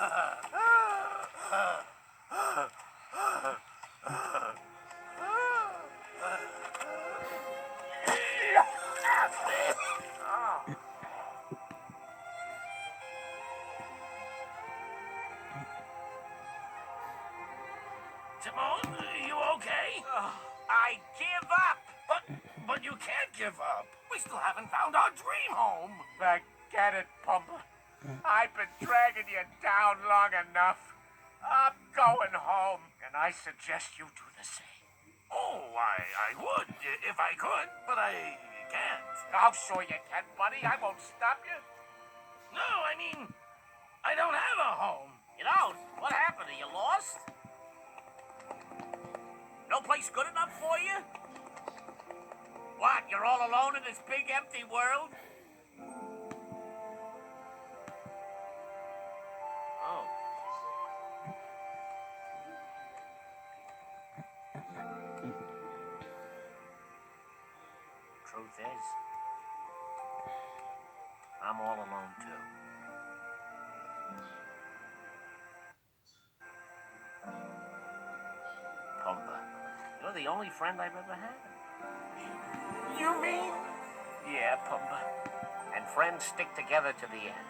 Timon, you okay? I give up. But you can't give up. We still haven't found our dream home. Forget it, Pumper. I've been dragging you down long enough. I'm going home, and I suggest you do the same. Oh, I would if I could, but I can't. I'm sure you can, buddy. I won't stop you. No, I mean, I don't have a home. You don't? What happened? Are you lost? No place good enough for you? What, you're all alone in this big empty world? Oh. Truth is, I'm all alone too. Pumper, you're the only friend I've ever had. You mean? Yeah, Pumper. And friends stick together to the end.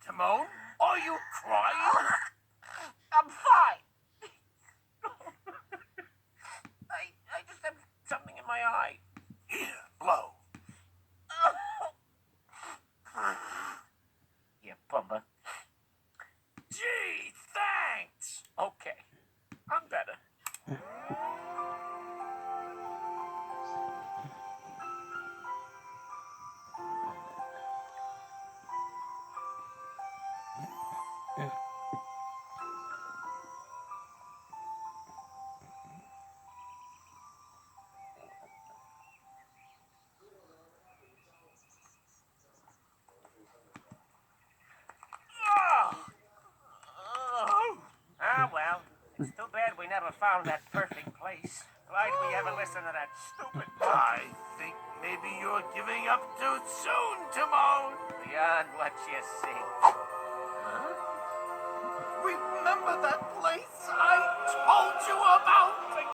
Timon, are you crying? I'm fine. I just have something in my eye. Here, blow. Yeah, Pumper. Gee, thanks. Okay. I'm better. Ah, well, it's too bad we never found that perfect place. Why'd we ever listen to that stupid I think maybe you're giving up too soon, Timon. beyond what you see? Remember that place I told you about?